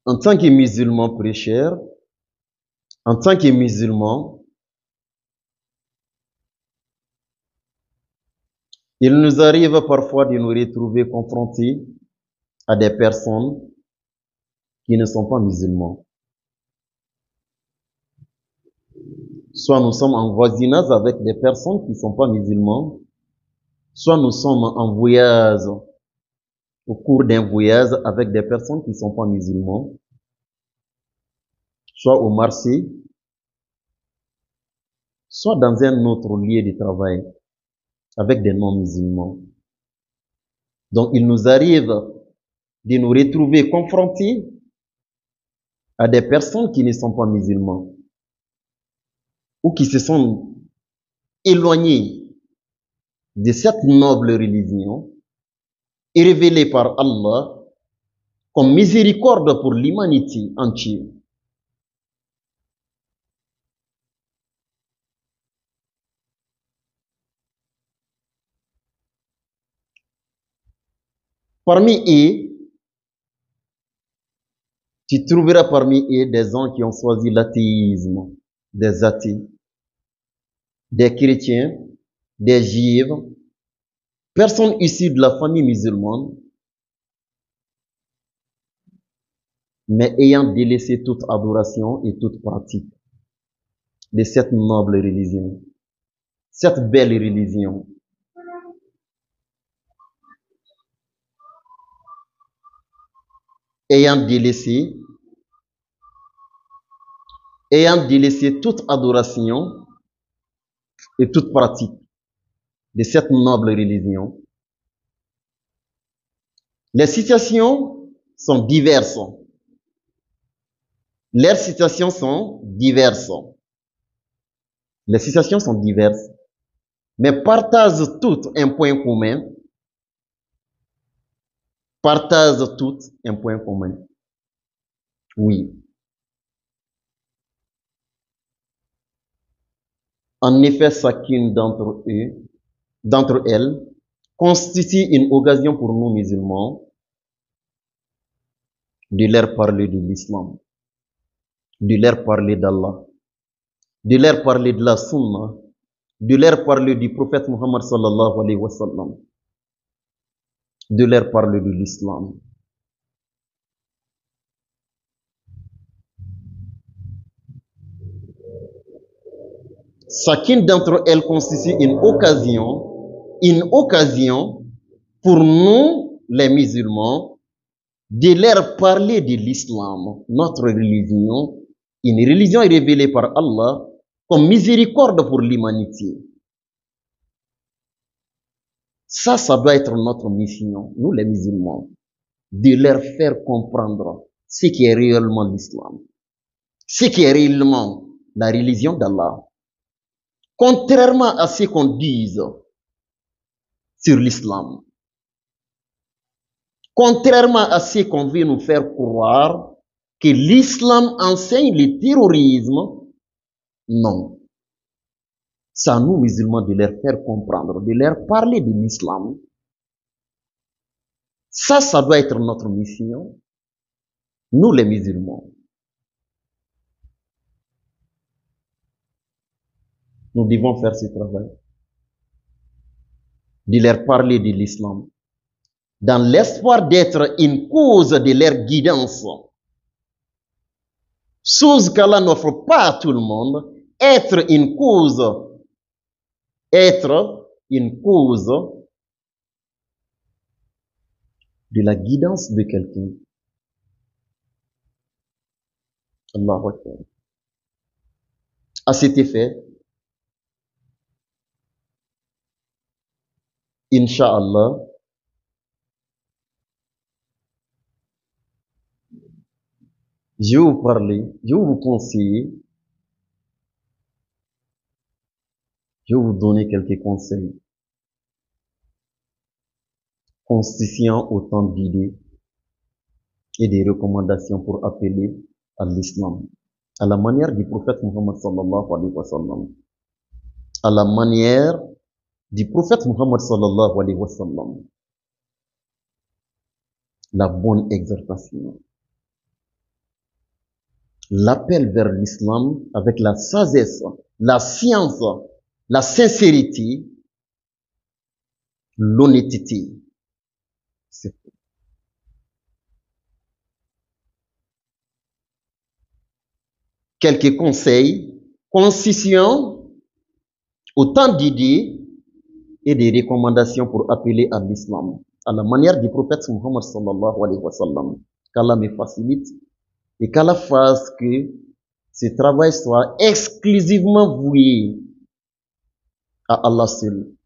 En tant que musulmans prêcheurs, en tant que musulmans, il nous arrive parfois de nous retrouver confrontés à des personnes qui ne sont pas musulmans. Soit nous sommes en voisinage avec des personnes qui ne sont pas musulmans, soit nous sommes en voyage, au cours d'un voyage avec des personnes qui ne sont pas musulmans, soit au marché, soit dans un autre lieu de travail avec des non-musulmans. Donc il nous arrive de nous retrouver confrontés à des personnes qui ne sont pas musulmans ou qui se sont éloignées de cette noble religion et révélée par Allah comme miséricorde pour l'humanité entière. Parmi eux, tu trouveras parmi eux des gens qui ont choisi l'athéisme, des athées, des chrétiens, des juifs, personnes issues de la famille musulmane, mais ayant délaissé toute adoration et toute pratique de cette noble religion, cette belle religion. Ayant délaissé toute adoration et toute pratique de cette noble religion. Les situations sont diverses. Leurs situations sont diverses. Les situations sont diverses, mais partagent toutes un point commun. Partagent toutes un point commun. Oui. En effet, chacune d'entre elles, constitue une occasion pour nous musulmans de leur parler de l'islam, de leur parler d'Allah, de leur parler de la sunna, de leur parler du prophète Muhammad sallallahu alayhi wa sallam, de leur parler de l'islam. Chacune d'entre elles constitue une occasion pour nous, les musulmans, de leur parler de l'islam, notre religion, une religion révélée par Allah comme miséricorde pour l'humanité. Ça doit être notre mission, nous les musulmans, de leur faire comprendre ce qui est réellement l'islam, ce qui est réellement la religion d'Allah. Contrairement à ce qu'on dise sur l'islam, contrairement à ce qu'on veut nous faire croire que l'islam enseigne le terrorisme, non. C'est à nous musulmans de leur faire comprendre, de leur parler de l'islam. Ça doit être notre mission, nous les musulmans. Nous devons faire ce travail, de leur parler de l'islam, dans l'espoir d'être une cause de leur guidance. Chose qu'Allah n'offre pas à tout le monde, être une cause de la guidance de quelqu'un. Allahu Akbar. À cet effet, Inch'Allah, je vais vous parler, je vais vous conseiller, je vais vous donner quelques conseils constituant autant d'idées et des recommandations pour appeler à l'islam, à la manière du prophète Muhammad sallallahu alayhi wa sallam, à la manière du prophète Muhammad sallallahu alayhi wa sallam, la bonne exhortation. l'appel vers l'islam avec la sagesse, la science, la sincérité, l'honnêteté. Quelques conseils, concision, autant d'idées et des recommandations pour appeler à l'islam, à la manière du prophète Muhammad sallallahu alayhi wa sallam. Qu'Allah me facilite et qu'Allah fasse que ce travail soit exclusivement voué à Allah seul.